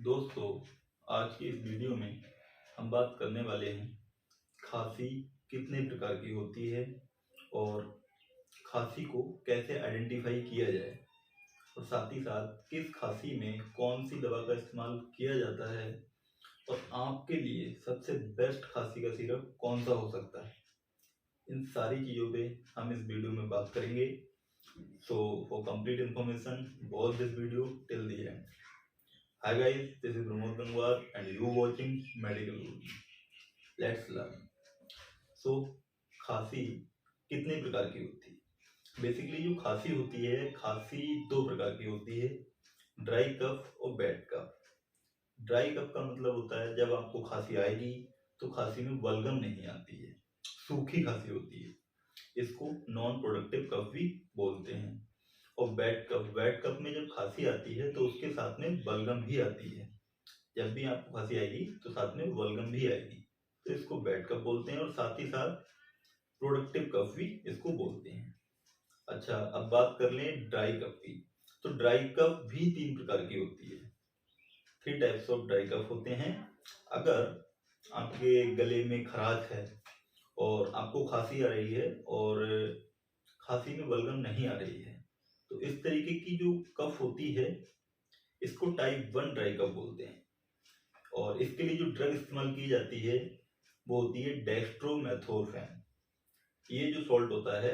दोस्तों, आज की इस वीडियो में हम बात करने वाले हैं खांसी कितने प्रकार की होती है और खांसी को कैसे आइडेंटिफाई किया जाए और साथ ही साथ किस खांसी में कौन सी दवा का इस्तेमाल किया जाता है और आपके लिए सबसे बेस्ट खांसी का सिरप कौन सा हो सकता है। इन सारी चीज़ों पे हम इस वीडियो में बात करेंगे। So for complete information watch this video till the end. Hi guys, this is Pramod Gangwar and you watching Medical Guru. Let's learn. So, खांसी कितने प्रकार की होती है? बेसिकली जो खांसी होती है, खांसी दो प्रकार की होती है, ड्राई कफ और वेट कफ। ड्राई कफ का मतलब होता है जब आपको खांसी आएगी तो खांसी में बलगम नहीं आती है, सूखी खांसी होती है। इसको नॉन प्रोडक्टिव कफ भी बोलते हैं। और वेट कफ में जब खांसी आती है तो उसके साथ में बलगम भी आती है। जब भी आपको खांसी आएगी तो साथ में बलगम भी आएगी, तो इसको वेट कफ बोलते हैं और साथ ही साथ प्रोडक्टिव कफ भी इसको बोलते हैं। अच्छा, अब बात कर लें ड्राई कफ की। तो ड्राई कफ भी तीन प्रकार की होती है। 3 टाइप्स ऑफ ड्राई कफ होते हैं। अगर आपके गले में खराश है और आपको खांसी आ रही है और खांसी में बलगम नहीं आ रही है, तो इस तरीके की जो कफ होती है इसको टाइप 1 ड्राई कफ बोलते हैं। और इसके लिए जो ड्रग इस्तेमाल की जाती है वो होती है डेक्स्ट्रोमेथोर्फेन। ये जो सॉल्ट होता है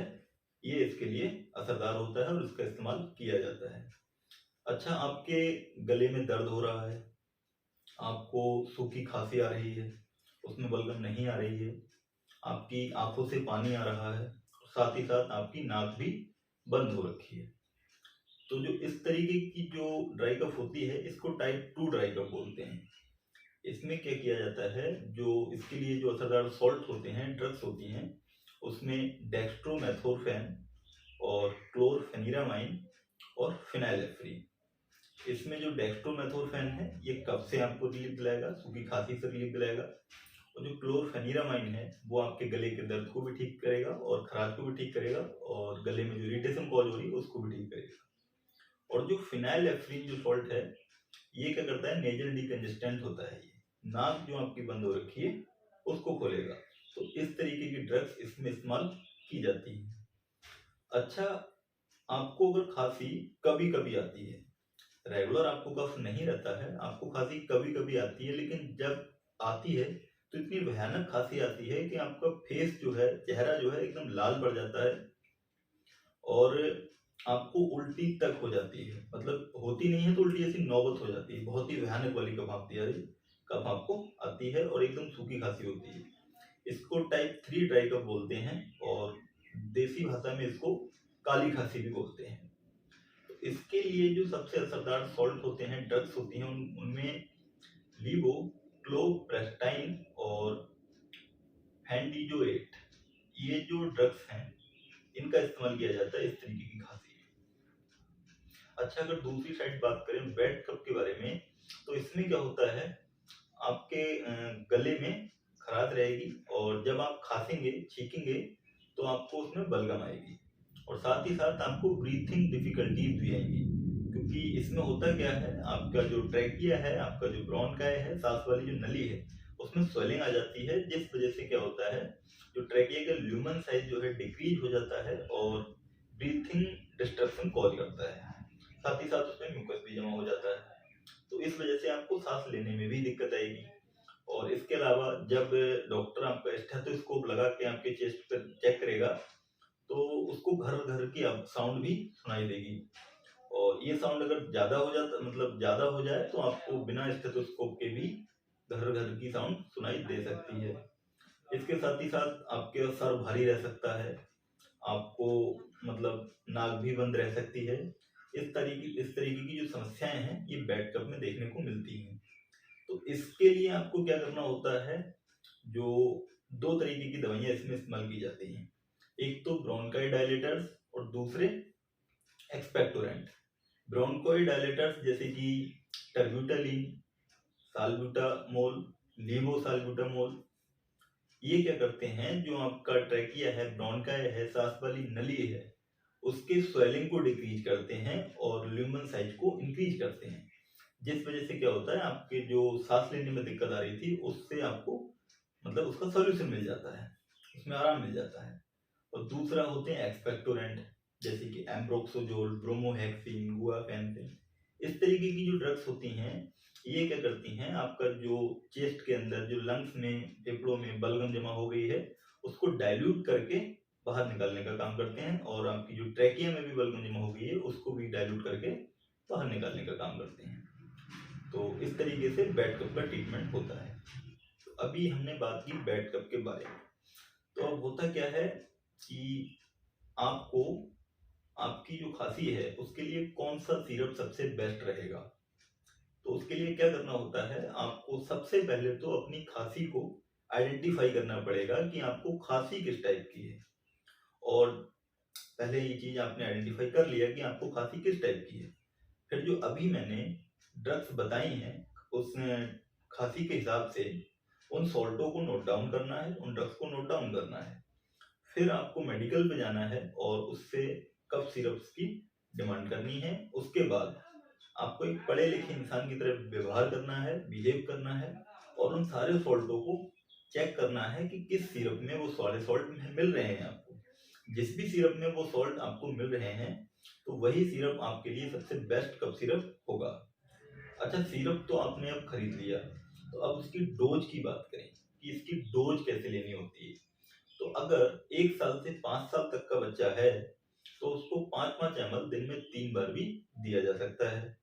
ये इसके लिए असरदार होता है और इसका इस्तेमाल किया जाता है। अच्छा, आपके गले में दर्द हो रहा है, आपको सूखी खांसी आ रही है, उसमें बलगम नहीं आ रही है, आपकी आंखों से पानी आ रहा है, साथ ही साथ आपकी नाक भी बंद हो रखी है, तो जो इस तरीके की जो ड्राई कफ होती है इसको टाइप 2 ड्राई कफ बोलते हैं। इसमें क्या किया जाता है, जो इसके लिए जो असरदार सॉल्ट होते हैं, ड्रग्स होती हैं, उसमें डेक्स्ट्रोमेथोर्फेन और क्लोरफेनिरामाइन और फिनाइलेफ्रीन। इसमें जो डेक्स्ट्रोमेथोर्फेन है ये कफ से आपको रिलीफ दिलाएगा, सूखी खांसी से रिलीफ दिलाएगा, और जो क्लोरफेनिरामाइन है वो आपके गले के दर्द को भी ठीक करेगा और खराश को भी ठीक करेगा और गले में जो इरिटेशन कॉज हो रही है उसको भी ठीक करेगा। और जो फिनाइलेफ्रीन जो सॉल्ट है ये क्या करता है, नेजल डिकंजेस्टेंट होता है, ये नाक जो आपकी बंद हो रखी है उसको खोलेगा। तो इस तरीके की ड्रग्स इसमें इस्तेमाल की जाती है। अच्छा, आपको अगर खांसी कभी कभी आती है, रेगुलर आपको कफ नहीं रहता है, आपको खांसी कभी कभी आती है, लेकिन जब आती है तो इतनी भयानक खांसी आती है कि आपका फेस जो है, चेहरा जो है एकदम लाल पड़ जाता है और आपको उल्टी तक हो जाती है। मतलब होती नहीं है तो उल्टी ऐसी नौबत हो जाती है, बहुत ही भयानक वाली कफ आपको आती है और एकदम सूखी खांसी होती है। इसको टाइप 3 ड्राई कफ बोलते हैं और देसी भाषा में इसको काली खांसी भी बोलते हैं। तो इसके लिए जो सबसे असरदार सॉल्ट होते हैं, ड्रग्स होती हैं, उनमें लीवो क्लोप्रेस्टाइन और हैंडीजोएट, ये जो ड्रग्स हैं इनका इस्तेमाल किया जाता है इस तरीके की खांसी में। अच्छा, अगर दूसरी साइड बात करें वेट कफ के बारे में, तो इसमें क्या होता है, आपके गले में खराश रहेगी और जब आप खांसेंगे, छींकेंगे तो आपको उसमें बलगम आएगी और साथ ही साथ आपको ब्रीथिंग डिफिकल्टीज भी आएंगी, क्योंकि इसमें होता क्या है, आपका जो ट्रैकिया है, आपका जो ब्रोंकाई है, सांस वाली जो नली है, उसमें स्वेलिंग आ जाती है, जिस वजह से क्या होता है, जो ट्रैकिया का ल्यूमन साइज जो है डिक्रीज हो जाता है और ब्रीथिंग डिस्ट्रक्शन कॉज करता है। साथ ही साथ उसमें म्यूकस भी जमा हो जाता है, तो इस वजह से आपको सांस लेने में भी दिक्कत आएगी। और इसके अलावा जब डॉक्टर आपका स्टेथोस्कोप लगा के आपके चेस्ट पर चेक करेगा तो उसको घर घर की साउंड भी सुनाई देगी, और ये साउंड अगर ज्यादा हो जाता, मतलब ज्यादा हो जाए, तो आपको बिना स्टेथोस्कोप के भी घर घर की साउंड सुनाई दे सकती है। इसके साथ ही साथ आपके सर भारी रह सकता है, आपको मतलब नाक भी बंद रह सकती है। इस तरीके की जो समस्याएं हैं ये वेट कफ में देखने को मिलती हैं। तो इसके लिए आपको क्या करना होता है, जो दो तरीके की दवाइयां इसमें इस्तेमाल की जाती हैं, एक तो ब्रोंकाई डायलेटर्स और दूसरे एक्सपेक्टोरेंट। ब्रोंकाई डायलेटर्स जैसे कि टर्ब्यूटालिन, साल्ब्यूटामोल, लीवोसाल्ब्यूटामोल, ये क्या करते हैं, जो आपका ट्रैकिया है, ब्रोंकाई है, सांस वाली नली है, उसके स्वेलिंग को डिक्रीज करते हैं और ल्यूमन साइज को इंक्रीज करते हैं। जिस वजह से क्या होता है, आपके जो सांस लेने में दिक्कत आ रही थी उससे आपको मतलब उसका सोल्यूशन मिल जाता है, उसमें आराम मिल जाता है। और दूसरा होते हैं एक्सपेक्टोरेंट, जैसे कि एम्ब्रोक्सोजोल, ब्रोमोहेक्सिन, गुआफेंसिन। इस तरीके की जो ड्रग्स होती हैं, ये क्या करती हैं, आपका जो चेस्ट के अंदर जो लंग्स में, फेफड़ों में बलगम जमा हो गई है उसको डाइल्यूट करके बाहर निकालने का काम करते हैं, और आपकी जो ट्रैकिया में भी बलगम जमा हो गई है उसको भी डाइल्यूट करके बाहर निकालने का काम करते हैं। तो इस तरीके से बैड कप का ट्रीटमेंट होता है। तो अभी हमने बात की बैड कप के बारे में। तो अब होता क्या है कि आपको आपकी जो खांसी है उसके लिए कौन सा सिरप सबसे बेस्ट रहेगा। तो उसके लिए क्या करना होता है, आपको सबसे पहले तो अपनी खांसी को आइडेंटिफाई करना पड़ेगा कि आपको खांसी किस टाइप की है। और पहले ये चीज आपने आइडेंटिफाई कर लिया कि आपको खांसी किस टाइप की है, फिर जो अभी मैंने ड्रग्स बताई हैं उस खांसी के हिसाब से उन सॉल्टों को नोट डाउन करना है, उन ड्रग्स को नोट डाउन करना है। फिर आपको मेडिकल पे जाना है और उससे कफ सिरप्स की डिमांड करनी है। उसके बाद आपको एक पढ़े लिखे इंसान की तरह व्यवहार करना है, बिहेव करना है, और उन सारे सॉल्टों को चेक करना है कि किस सिरप में वो सारे सॉल्ट मिल रहे हैं आपको। जिस भी सिरप में वो सॉल्ट आपको मिल रहे हैं तो वही सिरप आपके लिए सबसे बेस्ट कफ सिरप होगा। अच्छा, सिरप तो आपने अब खरीद लिया, तो अब उसकी डोज की बात करें कि इसकी डोज कैसे लेनी होती है। तो अगर 1 साल से 5 साल तक का बच्चा है तो उसको 5-5 ml दिन में 3 बार भी दिया जा सकता है।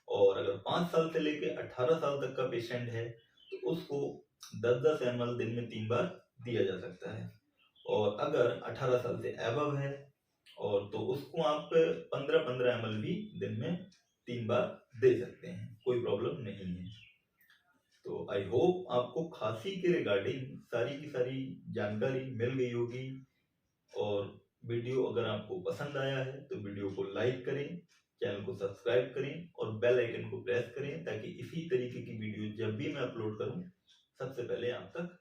और अगर 5 साल से लेके 18 साल तक का पेशेंट है तो उसको 10-10 ml दिन में 3 बार दिया जा सकता है। और अगर 18 साल से एबव है और तो उसको आप 15-15 ml भी दिन में 3 बार दे सकते हैं, कोई प्रॉब्लम नहीं है। तो आई होप आपको खांसी के रिगार्डिंग सारी की सारी जानकारी मिल गई होगी। और वीडियो अगर आपको पसंद आया है तो वीडियो को लाइक करें, चैनल को सब्सक्राइब करें और बेल आइकन को प्रेस करें ताकि इसी तरीके की वीडियो जब भी मैं अपलोड करूं सबसे पहले आप तक